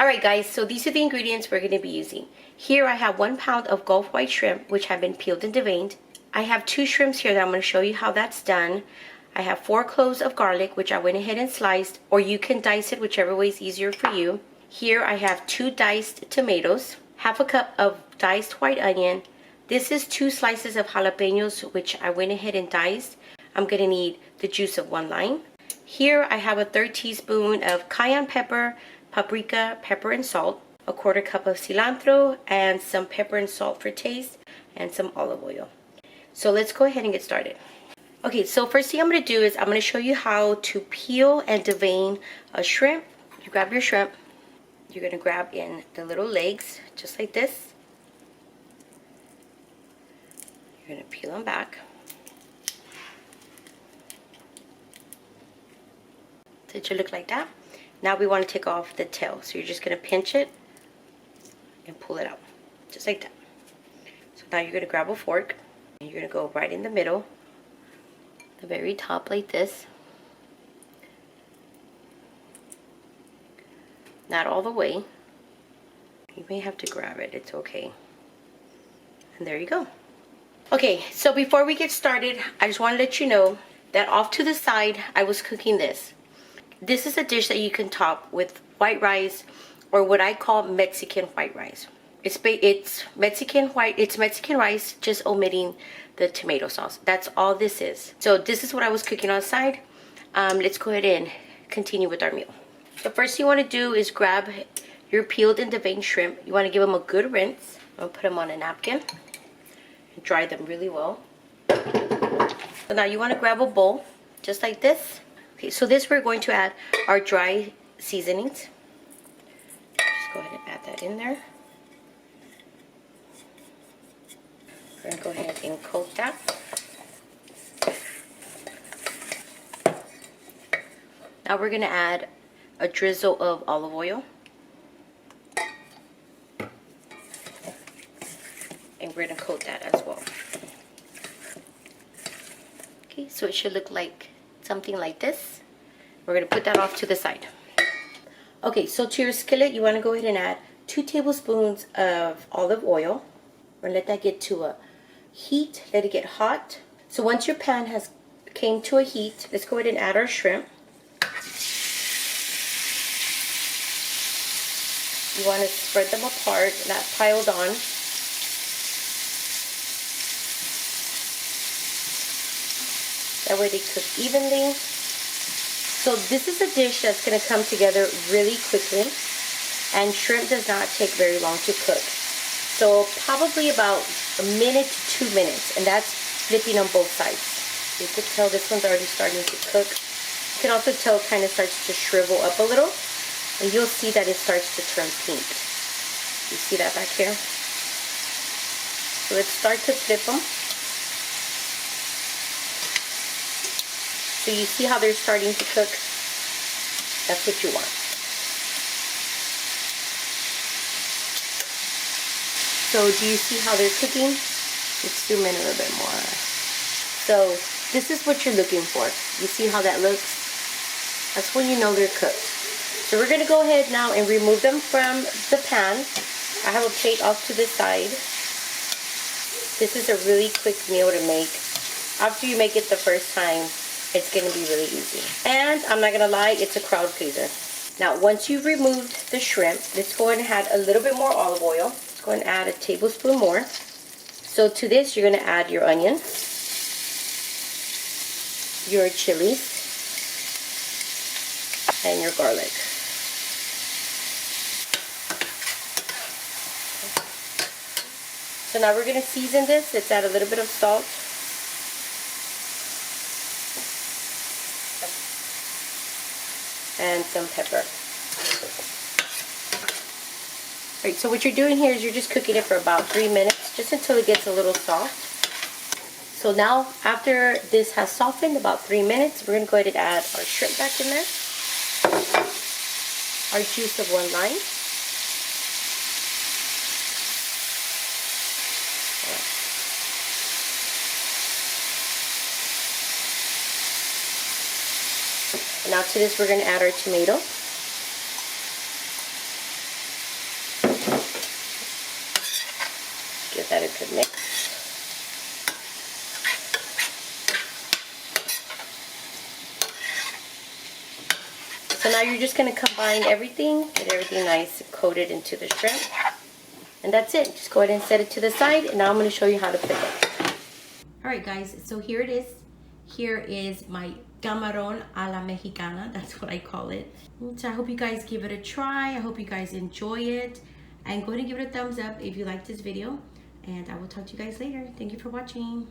Alright guys, so these are the ingredients we're going to be using. Here I have 1 pound of Gulf white shrimp, which have been peeled and deveined. I have 2 shrimps here that I'm going to show you how that's done. I have 4 cloves of garlic, which I went ahead and sliced, or you can dice it, whichever way is easier for you. Here I have 2 diced tomatoes, half a cup of diced white onion. This is 2 slices of jalapenos, which I went ahead and diced. I'm going to need the juice of 1 lime. Here I have a 1/3 teaspoon of cayenne pepper, paprika, pepper and salt, a 1/4 cup of cilantro, and some pepper and salt for taste, and some olive oil. So let's go ahead and get started. Okay, so first thing I'm going to do is I'm going to show you how to peel and devein a shrimp. You grab your shrimp, you're going to grab in the little legs, just like this. You're going to peel them back. So it should look like that. Now we want to take off the tail. So you're just going to pinch it and pull it out. Just like that. So now you're going to grab a fork. And you're going to go right in the middle. The very top like this. Not all the way. You may have to grab it. It's okay. And there you go. Okay, so before we get started, I just want to let you know that off to the side, I was cooking this. This is a dish that you can top with white rice, or what I call Mexican white rice. It's Mexican rice, just omitting the tomato sauce. That's all this is. So this is what I was cooking on the side. Let's go ahead and continue with our meal. So first you want to do is grab your peeled and deveined shrimp. You want to give them a good rinse. I'll put them on a napkin and dry them really well. So now you want to grab a bowl, just like this. Okay, so this we're going to add our dry seasonings. Just go ahead and add that in there. We're going to go ahead and coat that. Now we're going to add a drizzle of olive oil. And we're going to coat that as well. Okay, so it should look like something like this. We're going to put that off to the side. Okay, so to your skillet, you want to go ahead and add 2 tablespoons of olive oil. We're going to let that get to a heat. Let it get hot. So once your pan has came to a heat, let's go ahead and add our shrimp. You want to spread them apart, not piled on. That way they cook evenly. So this is a dish that's going to come together really quickly, and shrimp does not take very long to cook. So probably about a minute to 2 minutes, and that's flipping on both sides. You can tell this one's already starting to cook. You can also tell it kind of starts to shrivel up a little, and you'll see that it starts to turn pink. You see that back here? So let's start to flip them. So you see how they're starting to cook? That's what you want. So do you see how they're cooking? Let's zoom in a little bit more. So this is what you're looking for. You see how that looks? That's when you know they're cooked. So we're going to go ahead now and remove them from the pan. I have a plate off to the side. This is a really quick meal to make. After you make it the first time, it's going to be really easy. And I'm not going to lie, it's a crowd pleaser. Now, once you've removed the shrimp, let's go ahead and add a little bit more olive oil. Let's go ahead and add a tablespoon more. So to this, you're going to add your onion, your chilies, and your garlic. So now we're going to season this. Let's add a little bit of salt. And some pepper. Alright, so what you're doing here is you're just cooking it for about 3 minutes, just until it gets a little soft. So now, after this has softened about 3 minutes, we're going to go ahead and add our shrimp back in there. Our juice of 1 lime. Now to this we're going to add our tomato. So now you're just going to combine everything, get everything nice coated into the shrimp. And that's it. Just go ahead and set it to the side. And now I'm going to show you how to pickle. Alright guys, so here it is. Here is my Camaron a la Mexicana. That's what I call it. So I hope you guys give it a try. I hope you guys enjoy it. And go ahead and give it a thumbs up if you liked this video. And I will talk to you guys later. Thank you for watching.